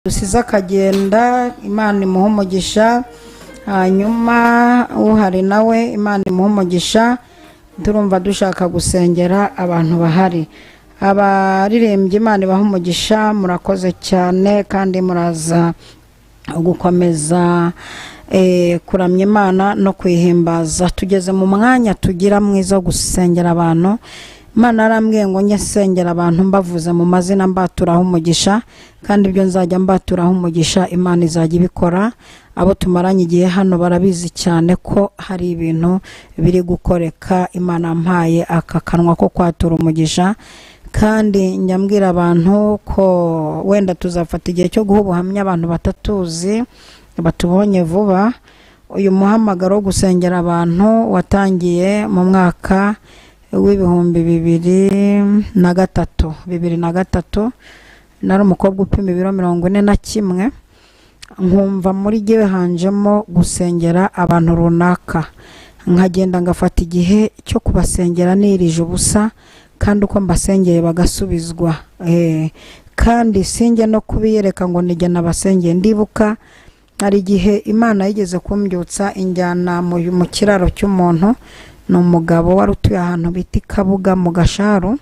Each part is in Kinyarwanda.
usiza kagenda Imana imuha umugisha hanyuma uhari nawe Imana imuha umugisha turumva dushaka gusengera abantu bahari abaririmbye Imana ibaha umugisha murakoze cyane kandi muraza gukomeza kuramya Imana no kwihimbaza tugeze mu mwanya tugira mwiza gusengera abantu Imana arambwiye ngo nyesengera abantu mbavuze mu mazina mbaturaho umugisha kandi ibyo nzajya mbaturaho umugisha Imana izajya ibikora abo tumaranye igihe hano barabizi cyane ko hari ibintu biri gukoreka Imana mpaye akakanwa ko kwatura umugisha kandi nyambwira abantu ko wenda tuzafata igihe cyo guha ubuhamya abantu batatuzi batubonye vuba uyu muhamagaro wo gusengera abantu watangiye mu mwaka w'ibihumbi 2003 nari umukobwa upima ibiro 41 nkumva muri gihe hanjemo gusengera abantu runaka nkagenda ngafata igihe cyo kubasengera nirije ubusa kandi uko mbasengeye bagasubizwa kandi singe no kubiyereka ngo nige nabasengeye ndibuka hari igihe Imana yigeze kumbyutsa injyana mu kiraro cy'umuntu n'umugabo wari utuye ahantu biti Kabuga mu Gasharu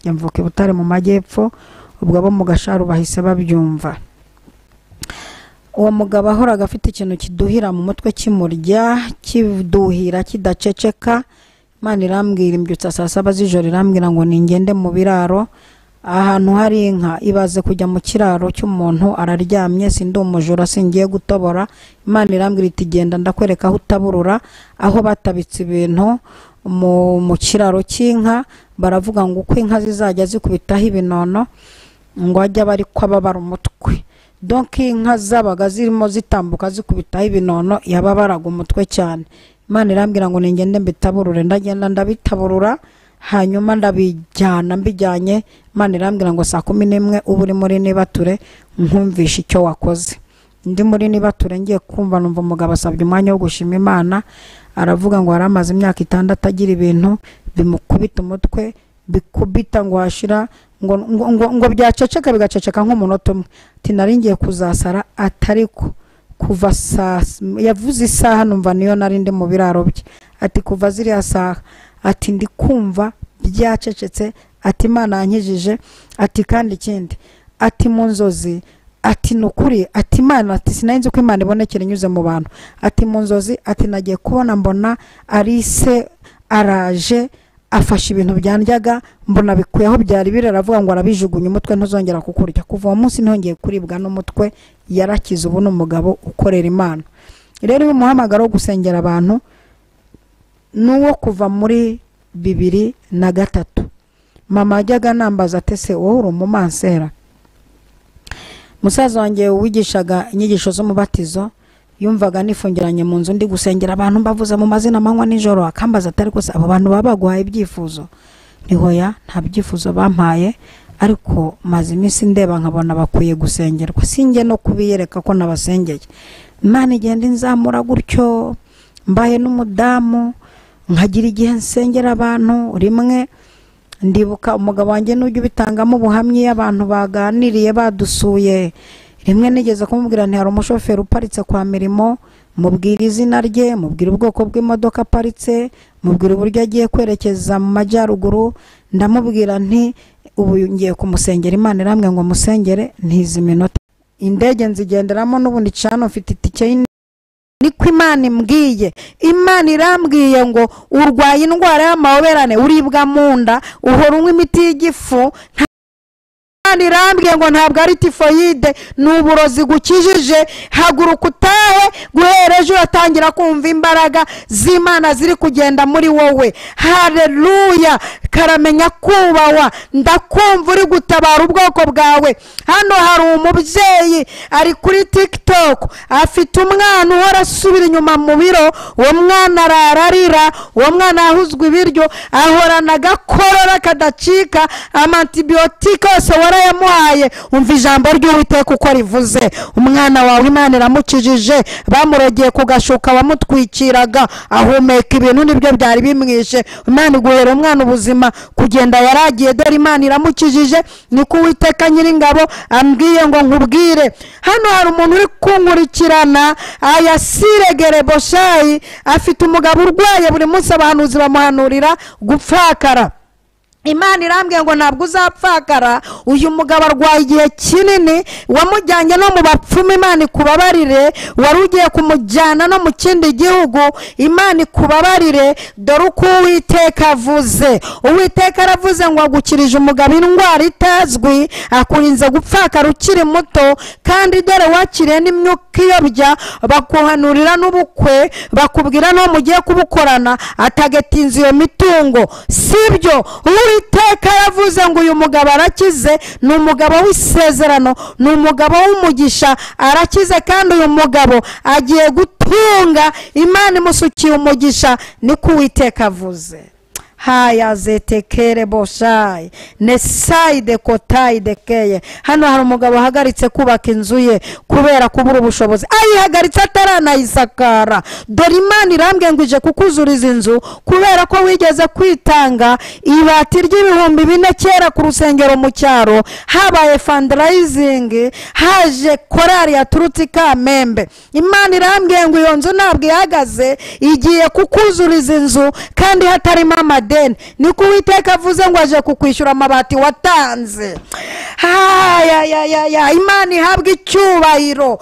yamvuke Butare mu majyepfo ubwo abo mu Gasharu bahise babyumva uwo mugabo ahoraga afite ikintu kiduhira mu mutwe kimurya kiduhira kidaceceka Imana irambwira imbyutsa saa 7 z'ijoro irambwira ngo ningende mu biraro ahantu hari inka ibaze kujya mu kiraro cy'umuntu araryamye sindi umujura singiye gutobora Imana irambwira iti genda ndakwereka aho utaburura aho batabitse ibintu mu kiraro cy'inka baravuga ngo uko inka zizajya zikubitaho ibinono ngo ajya bari kwababara umutwe donc inka zabaga zirimo zitambuka zikubitaho ibinono yababaraga umutwe cyane Imana irambwira ngo ningende mbitaburure ndagenda ndabitaburura hanyuma ndabijyana mbijyanye Imana irambwira ngo saa 11 uburi muri Nibature nkumvisha icyo wakoze ndi muri Nibature ngiye kumva numva umugabo asabye umwanya wo gushima Imana aravuga ngo aramaze imyaka 6 agira ibintu bimukubita umutwe bikubita ngo hashira ngo byaceceka bigaceceka nk'umunota umwe ati naringiye kuzasara atariko kuva yavuze isaha numva niyo narindi mu biraro bye ati kuva ziriya saha ati ndi kumva byacecetse ati Imana yankijije ati kandi ikindi ati mu nzozi ati nukuri ati Imana ati sinayinze ko Imana ibonekera inyuze mu bantu ati mu nzozi ati nagiye kubona mbona Arise araje afashe ibintu byandyaga mbona bikuye aho byari biraravuga ngo arabijugunye umutwe ntuzongera kukurya kuva uwo munsi ntongeye kuribwa n'umutwe yarakize ubu n'umugabo ukorera Imana rero uyu muhamagaro wo gusengera abantu nuwo kuva muri 2003 mama ajyaga nambaza atese wowe uri umumansera musaza wanjye wigishaga inyigisho z'umubatizo yumvaga nifungiranye mu nzu ndi gusengera abantu mbavuza mu mazina amanywa nijoro akambaza atari ko abo bantu babaguhaye ibyifuzo nihoya nta byifuzo bampaye ariko maze iminsi ndeba nkabona bakwiye gusengerwa singe no kubiyereka ko nabasengeye Imana igenda inzamura gutyo mbaye n'umudamu nkagira igihe nsengera abantu rimwe ndibuka umugabo wanjye n'ujye ubitangamo ubuhamyi abantu baganiriye badusuye rimwe nigeze kumubwira nti hari umushoferi uparitse kwa Mirimo mubwira izina rye mubwira ubwoko bw'imodoka aparitse mubwira uburyo agiye kwerekeza mu majyaruguru ndamubwira nti ubu ngiye kumusengera Imana irambwe ngo musengere ntizi minota indege nzigenderamo n'ubundi cyane mfite itike niko Imana imbwiye Imana irambwiye ngo urwaye indwara y'amahoberane uribwa munda uhora unywa imiti y'igifu Imana irambwiye ngo ntabwo ari tifoyide n'uburozi gukijije haguruka utahe guhereje uratangira kumva imbaraga z'Imana ziri kugenda muri wowe haleluya karamenya kubawa ndakumva uri gutabara ubwoko bwawe hano hari umubyeyi ari kuri TikTok afite umwana uhora asubira inyuma mu biro uwo mwana ararira uwo mwana yahuzwe ibiryo ahorana gakorora kadacika amantibiyotike yose yamuhaye. Umva ijambo ry'Uwiteka uko rivuze: umwana wawe Imana iramukijije, bamurogeye ku gashuka wamutwikiraga, ahumeka ibintu nibyo byari bimwishe. Imana iguhera umwana ubuzima, kugenda yaragiye, dore Imana iramukijije. Niko Uwiteka Nyiringabo ambwiye ngo nkubwire. Hano hari umuntu uri kunkurikirana, Ayasire Boshayi, afite umugabo urwaye, buri munsi abahanuzi bamuhanurira gupfakara. Imana irambwiye ngo ntabwo uzapfakara. Uyu mugabo arwaye igihe kinini, wamujyanye no mu bapfumu, Imana ikubabarire. Wari ugiye kumujyana no mu kindi gihugu, Imana ikubabarire. Dore uko Uwiteka avuze. Uwiteka aravuze ngo agukirije umugabo indwara itazwi, akurinze gupfakara ukiri muto, kandi dore wakiriye n'imyuka iyobya, bakuhanurira n'ubukwe, bakubwira no mugiye kubukorana, atagetinze iyo mitungo. Sibyo, Uwiteka yavuze ngo uyu mugabo arakize, ni umugabo w'isezerano, ni umugabo w'umugisha, arakize kandi uyu mugabo agiye gutunga. Imana imusukiye umugisha, niko Uwiteka avuze. Haya zetekere Boshayi nesaide kotaide keye. Hano hari umugabo ahagaritse kubaka inzu ye kubera kubura ubushobozi, ayihagaritse ataranayisakara. Dore Imana irambwiye ngo ije kukuzuriza inzu kubera ko wigeze kwitanga ibati ry'ibihumbi 4 kera ku rusengero mu cyaro, habaye fundraising, haje korari yaturutse Kamembe. Imana irambwiye ngo iyo nzu ntabwo ihagaze, igiye kukuzuriza inzu kandi hatarimo amadeni. Niko Uwiteka avuze ngo aje kukwishyura amabati watanze. Imana ihabwa icyubahiro.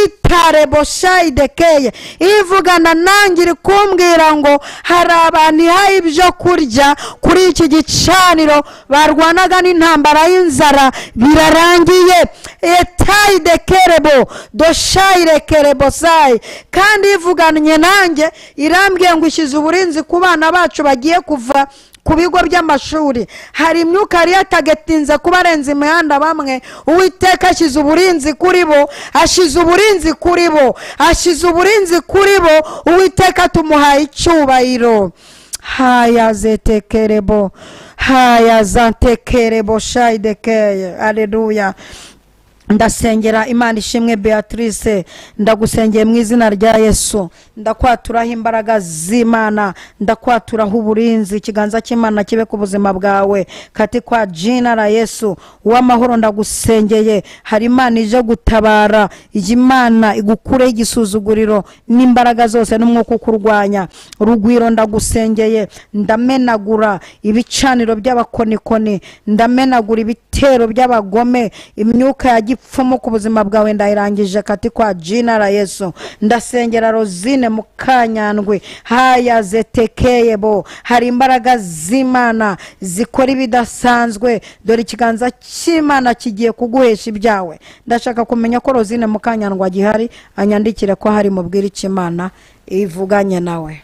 Itare Boshayi dekeye ivugana nanjye, iri kumbwira ngo hari abantu ihaye ibyo kurya kuri iki gicaniro, barwanaga n'intambara y'inzara, birarangiye. Etayi dekerebo Doshayi rekere Boshayi. Kandi ivuganye nanjye irambwiye ngo ishyize uburinzi ku bana bacu bagiye kuva ku bigo by'amashuri. Hari imyuka yari yatagetinze kubarenza imihanda bamwe, Uwiteka ashyize uburinzi kuri bo, ashyize uburinzi kuri bo, ashyize uburinzi kuri bo. Uwiteka tumuhaye icyubahiro. Haya zetekerebo, haya zantekerebo shayidekeye. Haleluya. Ndasengera Imana ishimwe Beatrice, ndagusengeye mu izina rya Yesu. Ndakwaturaho imbaraga z'Imana, ndakwaturaho uburinzi, ikiganza cy'Imana kibe ku buzima bwawe kati kwa jina la Yesu. Uw'amahoro ndagusengeye, hari Imana ije gutabara, Imana igukure igisuzuguriro n'imbaraga zose n'umwuka ukurwanya. Rugwiro ndagusengeye, ndamenagura ibicaniro by'abakonikoni, ndamenagura ibitero by'abagome, imyuka ya gipfumu ku buzima bwawe ndayirangije kati kwa jina la Yesu. Ndasengera Rosine Mukanyandwi, haya zetekeye bo, hari imbaraga z'Imana zikora ibidasanzwe. Dore ikiganza cy'Imana kigiye kuguhesha ibyawe. Ndashaka kumenya ko Rosine Mukanyandwi agihari, anyandikire ko hari mubwira ikimana ivuganye nawe.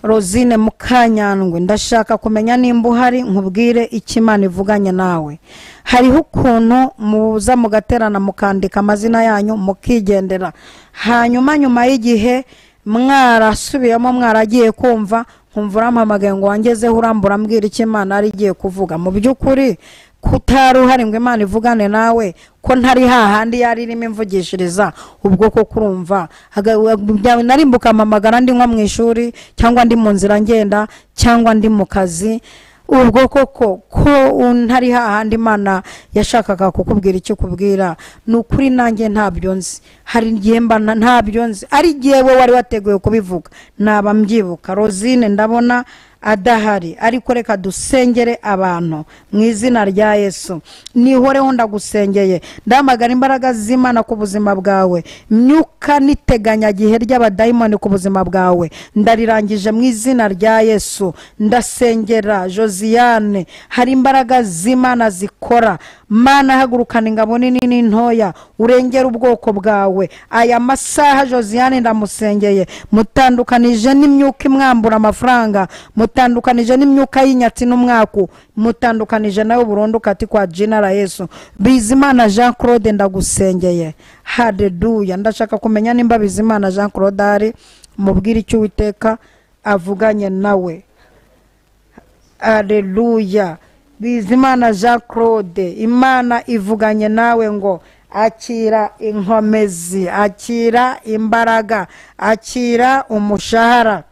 Rosine Mukanyandwi, ndashaka kumenya nimba uhari, nkubwire ikimana ivuganye nawe. Hariho ukuntu muza mugaterana mukandika amazina yanyu mukigendera, hanyuma nyuma y'igihe mwarasubiyemo mwaragiye kumva, nkumva urampamagaye ngo wangezeho urambura mbwira ikimana ari igiye kuvuga. Mu by'ukuri kutari uhari ngo Imana ivugane nawe, ko ntari hahandi yari irimo imvugishiriza, ubwo ko kurumva narimbuka amamagara ndi nko mu ishuri, cyangwa ndi mu nzira ngenda, cyangwa ndi mu kazi. Ubwo koko ko ntari hahandi Imana yashakaga kukubwira icyo kubwira, nukuri nanjye ntabyo nzi. Hari igihe mba ntabyo nzi, ari igihe we wari wateguye kubivuga naba mbyibuka. Rosine ndabona adahari, ariko reka dusengere abantu mu izina rya Yesu. Nihoreho ndagusengeye, ndamagara imbaraga z'Imana ku buzima bwawe, myuka niteganya gihe ry'abadayimoni ku buzima bwawe ndarirangije mu izina rya Yesu. Ndasengera Josiane, hari imbaraga z'Imana zikora. Mana hagurukana ingabo nini n'intoya, urengera ubwoko bwawe. Aya masaha Josiane ndamusengeye, mutandukanije n'imyuka imwambura amafaranga, mutandukanije n'imyuka y'inyatsi n'umwaku, mutandukanije nawe burundu kati kwa jina la Yesu. Bizimana Jean Claude ndagusengeye. Haleluya. Ndashaka kumenya nimba Bizimana Jean Claude ari, mubwire icyo Uwiteka avuganye nawe. Haleluya. Bizimana Jean Claude, Imana ivuganye nawe ngo akira inkomezi, akira imbaraga, akira umushahara.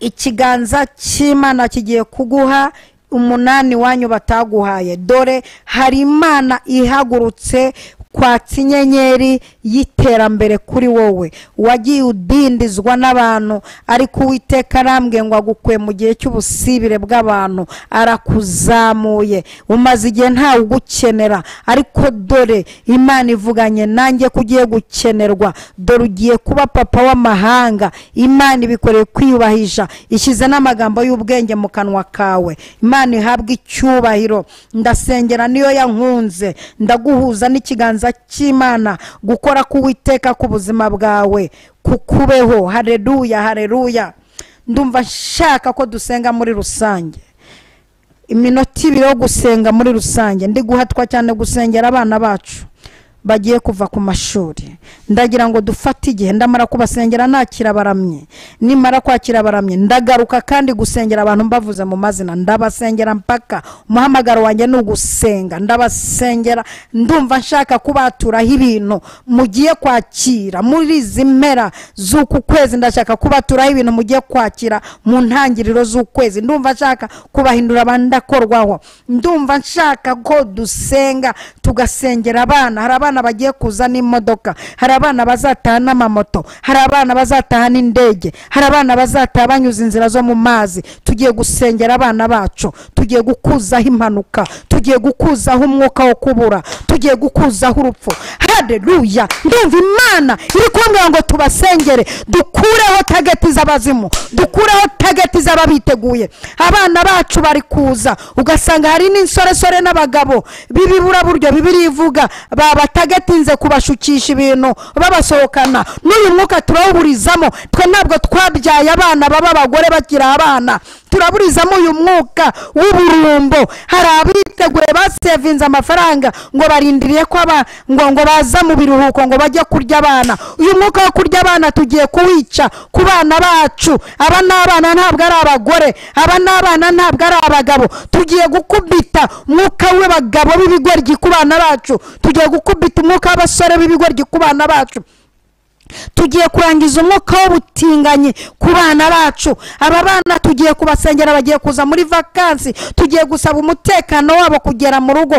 Ikiganza cy'Imana kigiye kuguha 8 wanyu bataguhaye. Dore hari Imana ihagurutse kwatsa inyenyeri y'iterambere kuri wowe. Wagiye udindizwa n'abantu, ariko Uwiteka arambwiye ngo agukwe mu gihe cy'ubusibire bw'abantu, arakuzamuye. Umaze igihe ntawe ugukenera, ariko dore Imana ivuganye nanjye kugiye gukenerwa. Dore ugiye kuba papa w'amahanga. Imana ibikoreye kwiyubahisha, ishyize n'amagambo y'ubwenge mu kanwa kawe. Imana ihabwe icyubahiro. Ndasengera niyo yankunze, ndaguhuza n'ikiganza cy'Imana gukora k'Uwiteka ku buzima bwawe, kukubeho. Haleluya, haleluya. Ndumva nshaka ko dusenga muri rusange, iminota 2 yo gusenga muri rusange. Ndi guhatwa cyane gusengera abana bacu bagiye kuva ku mashuri. Ndagira ngo dufate igihe, ndamara kubasengera nakira baramye. Nimara kwakira baramye, ndagaruka kandi gusengera abantu mbavuze mu mazina. Ndabasengera mpaka umuhamagaro wanjye ni ugusenga. Ndabasengera, ndumva nshaka kubaturaho ibintu mugiye kwakira muri izi mpera z'uku kwezi. Ndashaka kubaturaho ibintu mugiye kwakira mu ntangiriro z'ukwezi. Ndumva nshaka kubahindura abandakorwaho. Ndumva nshaka ko dusenga tugasengera abana. Hari abana bagiye kuzana imodoka, hari abana bazataha n'amamoto, hari abana bazataha n'indege, hari abana bazataha banyuze inzira zo mu mazi. Tugiye gusengera abana bacu, tugiye gukuzaho impanuka, tugiye gukuzaho umwuka wo kubura, tugiye gukuzaho urupfu. Haleluya. Ndumva Imana iri kumbwira ngo tubasengere, dukureho tageti z'abazimu, dukureho tageti z'ababiteguye. Abana bacu bari kuza, ugasanga hari n'insoresore n'abagabo bibibura buryo Bibiliya ivuga babatagetinze kubashukisha ibintu babasohokana. N'uyu mwuka turawuburizamo. Twe ntabwo twabyaye abana baba abagore bakiri abana, turaburizamo uyu mwuka w'uburumbo. Hari abiteguye basevinze amafaranga ngo barindiriye ko ngo baza mu biruhuko ngo bajye kurya abana. Uyu mwuka wo kurya abana tugiye kuwica ku bana bacu. Aba n'abana ntabwo ari abagore, aba n'abana ntabwo ari abagabo. Tugiye gukubita umwuka w'abagabo b'ibigoryi ku bana bacu, tugiye gukubita umwuka w'abasore b'ibigoryi ku bana bacu. Tugiye kurangiza umwuka w'ubutinganyi ku bana bacu. Aba bana tugiye kubasengera, bagiye kuza muri vakansi. Tugiye gusaba umutekano wabo kugera mu rugo,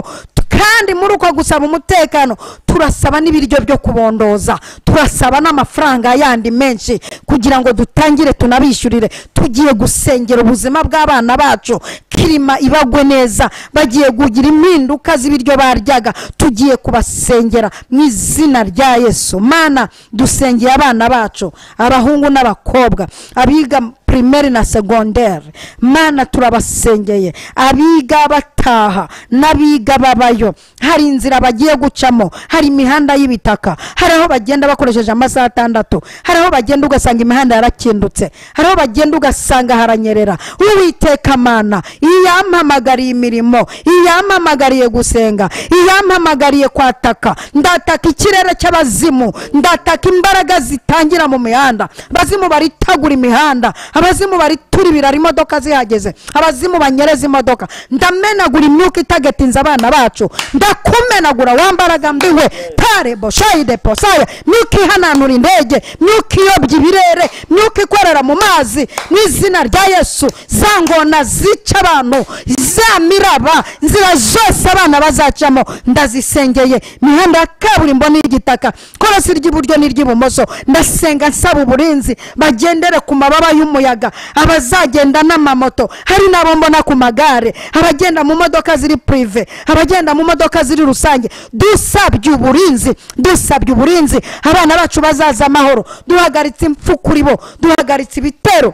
kandi muri uko gusaba umutekano turasaba n'ibiryo byo kubondoza, turasaba n'amafaranga yandi menshi kugira ngo dutangire tunabishyurire. Tugiye gusengera ubuzima bw'abana bacu, kirima ibagwe neza, bagiye kugira impinduka z'ibiryo baryaga. Tugiye kubasengera mu izina rya Yesu. Mana, dusengeye abana bacu, abahungu n'abakobwa, abiga primaire na secondaire. Mana, turabasengeye, abiga bataha n'abiga babayo. Hari inzira bagiye gucamo, hari imihanda y'ibitaka, hari aho bagenda bakoresheje amasaha 6, hari aho bagenda ugasanga imihanda yarakindutse, hari aho bagenda ugasanga haranyerera. Uwiteka Mana, iyampamagariye imirimo, iyampamagariye gusenga, iyampamagariye kwataka, ndataka ikirere cy'abazimu, ndataka imbaraga zitangira mu mihanda. Abazimu baritagura imihanda, abazimu baritura ibirari imodoka zihageze, abazimu banyereza imodoka. Ndamenagura imyuka itagetinza abana bacu, ndakumenagura wambaraga mbiwe tarebo shayide posaya. Myuka ihananura indege, myuka iyobya ibirere, myuka ikorera mu mazi, mu izina rya Yesu. Zangona zica abantu, za miraba, nzira zose abana bazacamo ndazisengeye. Mihanda ya kaburimbo n'igitaka, korosi ry'iburyo n'iry'ibumoso, ndasenga nsaba uburinzi. Bagendere ku mababa y'umuyaga, abazagenda n'amamoto, hari nabo mbona ku magare, abagenda mu modoka ziri prive, abagenda mu modoka ziri rusange. Dusabye uburinzi, dusabye uburinzi. Abana bacu bazaza amahoro. Duhagaritse impfu kuri bo, duhagaritse ibitero.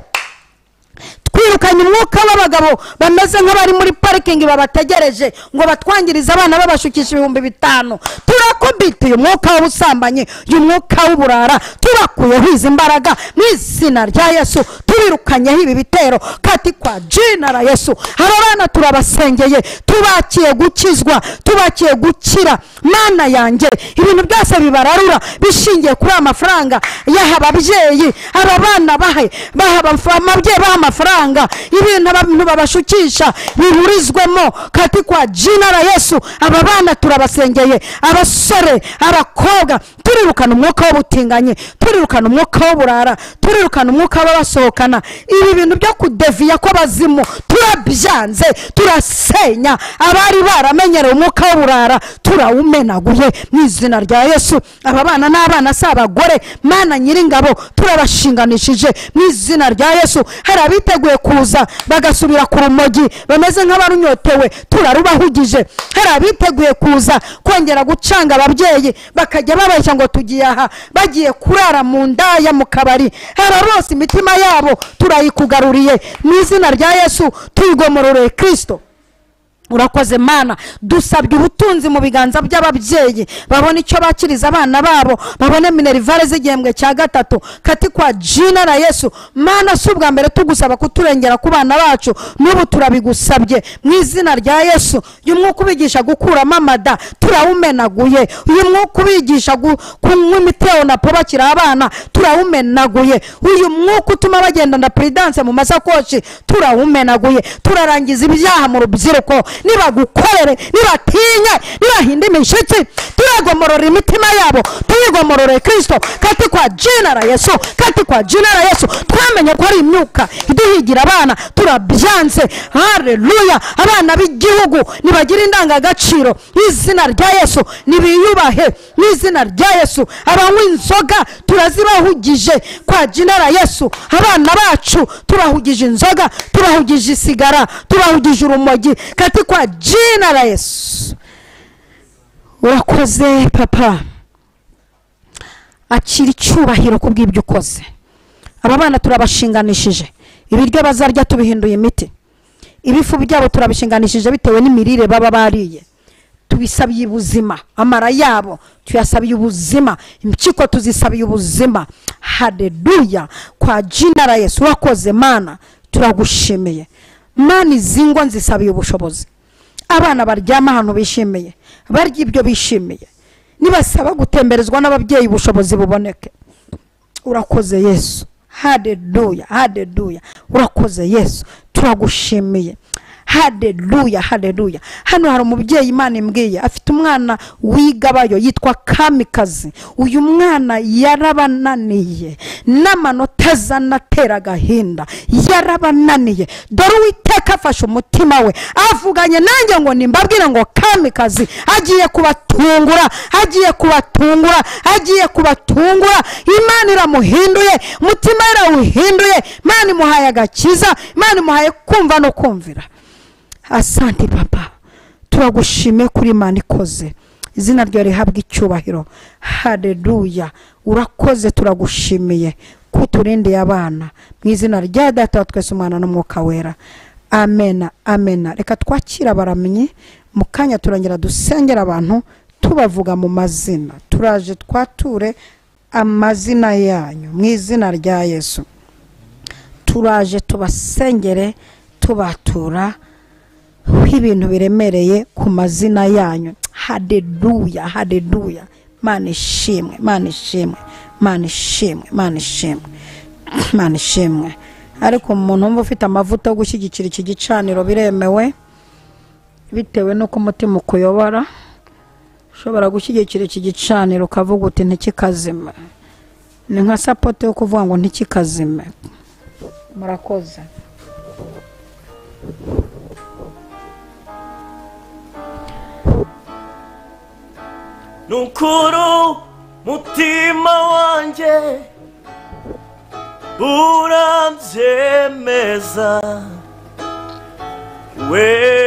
Twirukanye umwuka w'abagabo bameze nk'abari muri parking babategereje ngo batwangirize abana babashukisha 5,000. turakubita uyu mwuka w'ubusambanyi, uyu mwuka w'uburara, turakuyeho izi mbaraga mu izina rya Yesu, tubirukanyeho ibi bitero katika jina la Yesu. Aba bana turabasengeye, tubakiye gukizwa, tubakiye gukira. Mana yanjye, ibintu byose bibararura bishingiye kuri amafaranga yaha ababyeyi, aba bana bahe ababyeyi baha amafaranga, ibintu abantu babashukisha biburizwemo katika jina la Yesu. Aba bana turabasengeye, abasore, abakobwa, turirukana umwuka w'ubutinganyi, turirukana umwuka w'uburara, turirukana umwuka w'abasohokana. Ibi bintu byo kudeviya kw'abazimu turabyanze, turasenya. Abari baramenyereye umwuka w'uburara turawumenaguye mu izina rya Yesu. Aba bana n'abana si abagore, Mana Nyiringabo, turabashinganishije mu izina rya Yesu. Hari abiteguye kuza bagasubira ku rumogi bameze nk'abarunyotewe, turarubahugije. Hari abiteguye kuza kongera gucanga ababyeyi bakajya babeshya ngo tugiye aha, bagiye kurara mu ndaya mu kabari. Aba bose imitima yabo turayikugaruriye mu izina rya Yesu, tuyigomororeye Kristo. Urakoze Mana, dusabye ubutunzi mu biganza by'ababyeyi, babone icyo bakiriza abana babo, babone minerivare z'igihembwe cya gatatu katika jina la Yesu. Mana, si ubwa mbere tugusaba kuturengera ku bana bacu, n'ubu turabigusabye mu izina rya Yesu. Uyu mwuka ubigisha gukuramo amada turawumenaguye, uyu mwuka ubigisha kunywa imiteo na po bakiri abana turawumenaguye, uyu mwuka utuma bagendana prudence mu masakoshi turawumenaguye. Turarangiza ibyaha mu rubyiruko, nibagukorere, nibatinye, nibahinde imishitsi, turagomorora imitima yabo, tuyigomorore Kristo katika jina la Yesu, katika jina la Yesu. Twamenye ko ari imyuka iduhigira abana, turabyanze. Haleluya. Abana b'igihugu nibagira indangagaciro mu izina rya Yesu, nibiyubahe mu izina rya Yesu. Abanywa inzoga turazibahugije kwa jina la Yesu. Abana bacu tubahugije inzoga, tubahugije isigara, tubahugije urumogi katika jina la Yesu. Urakoze Papa, akira icyubahiro kubw'ibyo ukoze. Aba bana turabashinganishije, ibiryo bazarya tubihinduye imiti, ibifu byabo turabishinganishije bitewe n'imirire baba bariye. Tubisabiye ubuzima, amara yabo tuyasabiye ubuzima, impyiko tuzisabiye ubuzima. Haleluya, kwa jina la Yesu. Urakoze Mana, turagushimiye Mana. Izingo nzisabiye ubushobozi, abana baryama ahantu bishimiye, barya ibyo bishimiye, nibasaba gutemberezwa n'ababyeyi ubushobozi buboneke. Urakoze Yesu. Haleluya, haleluya. Urakoze Yesu, turagushimiye. Haleluya, haleluya. Hano hari umubyeyi Imana imbwiye afite umwana wigabayo yitwa Kamikazi. Uyu mwana yarabananiye n'amanota zanatera agahinda, yarabananiye. Dore Uwiteka afashe umutima we, avuganye nanjye ngo nimbabwire ngo Kamikazi agiye kubatungura, agiye kubatungura, agiye kubatungura. Imana iramuhinduye, umutima yarawuhinduye, Imana imuhaye agakiza, Imana imuhaye kumva no kumvira. Asante Papa, turagushime kuri Imana ikoze, izina ryawe rihabwa icyubahiro. Haleluya. Urakoze, turagushimiye kuturindira abana mu izina rya Data wa twese, Umwana n'Umwuka wera. Amen, amen. Reka twakira baramenye, mu kanya turongera dusengera abantu tubavuga mu mazina. Turaje twature amazina yanyu mu izina rya Yesu. Turaje tubasengere, tubatura ibintu biremereye ku mazina yanyu. Haleluya, haleluya. Mana ishimwe, Mana ishimwe, Mana ishimwe, Mana ishimwe, Mana ishimwe. Ariko umuntu wumva ufite amavuta yo gushyigikira iki gicaniro biremewe, bitewe nuko umutima ukuyobora. Ushobora gushyigikira iki gicaniro ukavuga uti ntikikazime. Ni nka support yo kuvuga ngo ntikikazime. Murakoze. Nukuru mutima wanje urabyemeza, we